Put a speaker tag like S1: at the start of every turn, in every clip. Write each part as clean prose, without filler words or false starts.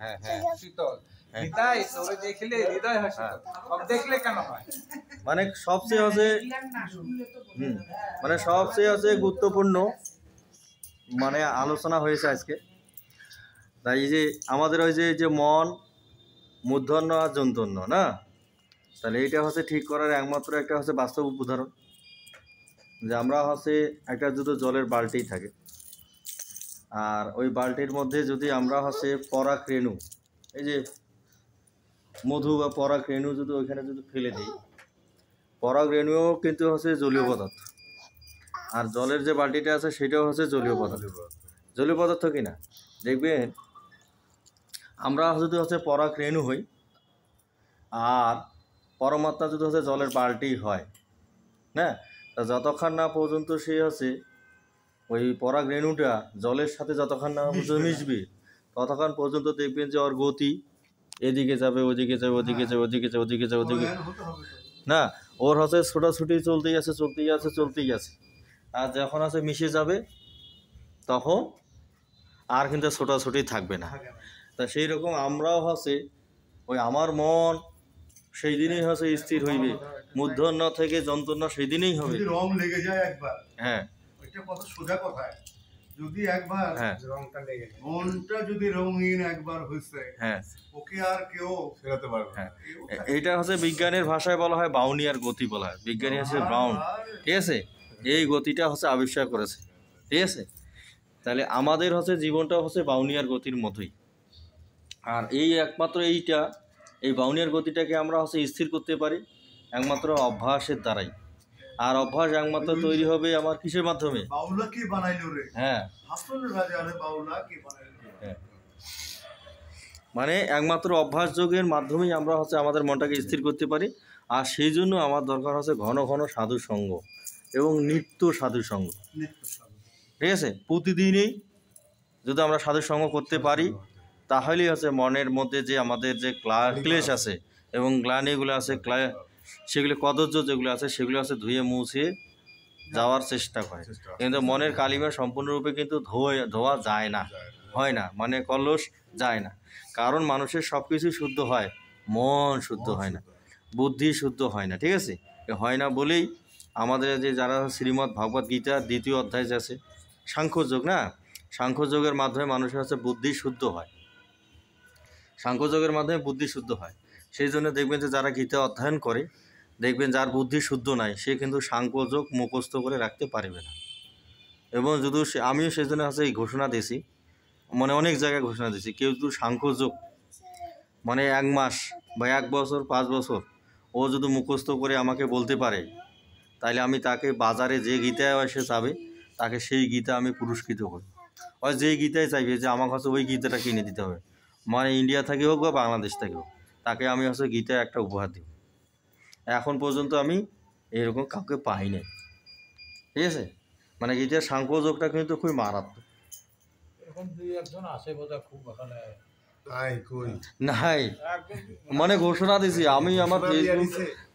S1: হ্যাঁ হ্যাঁ
S2: শীতল নিতাই তোরে দেখলে হৃদয় হয় শীতল সব দেখলে কেন হয়
S1: মানে সবচেয়ে হচ্ছে মানে সবচেয়ে হচ্ছে গুরুত্বপূর্ণ মানে আলোচনা হয়েছে আজকে। তাই এই যে আমাদের ওই যে মন মূর্ধন্য আর যন্তন্য না, তাহলে এইটা হচ্ছে ঠিক করার একমাত্র একটা হচ্ছে বাস্তব উদাহরণ যে আমরা হচ্ছে একটা যদি জলের বালতি থাকে আর ওই বালতির মধ্যে যদি আমরা হচ্ছে পরাগ রেণু, এই যে মধু বা পরাগ রেণু যদি ওইখানে যদি ফেলে দিই, পরাগ রেণুও কিন্তু হচ্ছে জলীয় পদার্থ, আর জলের যে বালতিটা আছে সেটাও হচ্ছে জলীয় পদার্থ। জলীয় পদার্থ কিনা দেখবেন আমরা যদি হচ্ছে পরাগ রেণু হই আর পরমাত্মা যদি হচ্ছে জলের বালতি হয়, হ্যাঁ, তা যতক্ষণ না পর্যন্ত সে হচ্ছে ওই পরাগ রেণুটা জলের সাথে যতক্ষণ না মিশবে ততক্ষণ পর্যন্ত দেখবেন যে ওর গতি এদিকে যাবে ওদিকে যাবে ওদিকে যাবে ওদিকে যাবে ওদিকে যাবে ওদিকে না, ওর হচ্ছে ছোটাছুটি চলতেই আছে চলতেই আছে চলতেই আছে। আর যখন আছে মিশে যাবে তখন আর কিন্তু ছোটাছুটি থাকবে না। তা সেই রকম আমরাও হচ্ছে ওই আমার মন সেই দিনেই হচ্ছে স্থির হইবে, মূর্ধন্য থেকে যন্ত্রণা সেই দিনেই হবে।
S3: রং লেগে যায় একবার,
S1: হ্যাঁ
S3: এটা কত সোজা কথা, যদি একবার
S2: রংটা লেগে যায়
S3: মনটা যদি রঙিন একবার হইছে,
S1: হ্যাঁ
S3: ওকে আর কেউ ফেরাতে পারবে না।
S1: এইটা হচ্ছে বিজ্ঞানের ভাষায় বলা হয় বাউনিয়ার গতি বলা হয়। বিজ্ঞানী হচ্ছে ব্রাউন, ঠিক আছে, এই গতিটা হচ্ছে আবিষ্কার করেছে, ঠিক আছে। তাহলে আমাদের হচ্ছে জীবনটা হচ্ছে বাউনিয়ার গতির মতোই। আর এই একমাত্র এই বাউনিয়ার গতিটাকে আমরা হচ্ছে স্থির করতে পারি একমাত্র অভ্যাসের দ্বারাই। আর অভ্যাস একমাত্র তৈরি হবে আমার কিসের মাধ্যমে?
S3: বাউলা কি বানাইলো রে?
S1: হ্যাঁ,
S3: হাসনের রাজা আরে বাউলা কি বানাইলো?
S1: হ্যাঁ, মানে একমাত্র অভ্যাস যোগের মাধ্যমেই আমরা হচ্ছে আমাদের মনটাকে স্থির করতে পারি। আর সেই জন্য আমার দরকার হচ্ছে ঘন ঘন সাধু সঙ্গ এবং নিত্য সাধু সঙ্গ, ঠিক আছে। প্রতিদিনই যদি আমরা সাধু সঙ্গ করতে পারি তাহলেই হচ্ছে মনের মধ্যে যে আমাদের যে ক্লেশ আছে এবং গ্লানিগুলো আছে সেগুলো কদর্য যেগুলো আছে সেগুলো আছে ধুয়ে মুছে যাওয়ার চেষ্টা করে। কিন্তু মনের কালিমা সম্পূর্ণরূপে কিন্তু ধোয়া যায় না, হয় না, মানে কলস যায় না। কারণ মানুষের সব কিছুই শুদ্ধ হয়, মন শুদ্ধ হয় না, বুদ্ধি শুদ্ধ হয় না, ঠিক আছে। হয় না বলেই আমাদের যে যারা শ্রীমদ্ ভগবদ্ গীতার 2য় অধ্যায় যে আছে সাংখ্যযোগ, না, সাংখ্যযোগের মাধ্যমে মানুষের হচ্ছে বুদ্ধি শুদ্ধ হয়, সাংখ্যযোগের মাধ্যমে বুদ্ধি শুদ্ধ হয়। সেই জন্য দেখবেন যে যারা গীতা অধ্যয়ন করে দেখবেন যার বুদ্ধি শুদ্ধ নাই সে কিন্তু সাংখ্যযোগ মুখস্থ করে রাখতে পারবে না। এবং যদি আমিও সেই জন্য হচ্ছে এই ঘোষণা দিয়েছি, মানে অনেক জায়গায় ঘোষণা দিয়েছি, কেউ যদি সাংখ্যযোগ মানে 1 মাস বা 1 বছর 5 বছর ও যদি মুখস্থ করে আমাকে বলতে পারে তাহলে আমি তাকে বাজারে যে গীতায় এসে যাবে তাকে সেই গীতা আমি পুরস্কৃত করি। আর যেই গীতায় চাইবে যে আমার কাছে ওই গীতাটা কিনে দিতে হবে, মানে ইন্ডিয়া থেকে হোক বা বাংলাদেশ থেকে হোক, তাকে আমি হচ্ছে গীতায় একটা উপহার দিব। এখন পর্যন্ত আমি এরকম কাউকে পাই নাই, ঠিক আছে। মানে গীতার সাংখ্যযোগটা কিন্তু খুবই মারাত্মক।
S2: এখন 2-1 আছে বোধহয় খুব ওখানে
S1: নাই, মানে ঘোষণা দিছি আমি আমার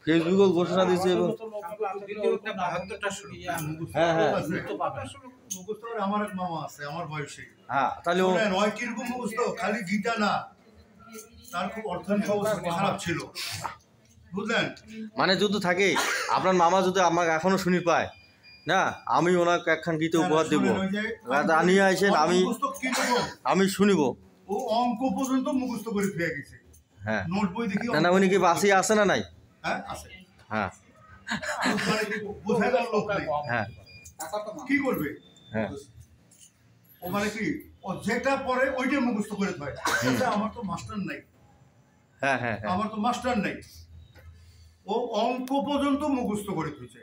S1: ফেসবুকে ঘোষণা দিছি এবং হ্যাঁ হ্যাঁ
S3: মুখস্থ করে আমার এক মামা আছে আমার বয়সী,
S1: হ্যাঁ, তাহলে
S3: নয় কিরকম মুখস্থ, খালি গীতা না, তার খুব অর্থনৈতিক অবস্থা খারাপ ছিল, বুঝলেন।
S1: মানে যদি থাকে আপনার মামা যদি আমাকে এখনো শুনি পায় না, আমি ওনাকে একখান গীতা উপহার দেবো, নিয়ে আসেন, আমি শুনিব।
S3: ও অঙ্ক পর্যন্ত মুখস্থ করে ফিরে গেছে।
S1: হ্যাঁ,
S3: নোট বই দেখি
S1: না উনি কি বাসি আছে না নাই?
S3: হ্যাঁ আছে।
S1: হ্যাঁ,
S3: বোঝাই গেল লোক নেই।
S1: হ্যাঁ,
S3: কি করবে?
S1: হ্যাঁ,
S3: ও মানে কি ও যেটা পড়ে ওইটা মুখস্থ করে থাকে। আমার তো মাস্টার নাই,
S1: হ্যাঁ, হ্যাঁ,
S3: আমার তো মাস্টার নাই, ও অঙ্ক পর্যন্ত মুখস্থ করে তুইছে।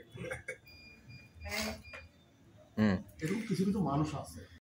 S3: এরকম কিছু কিছু মানুষ আছে।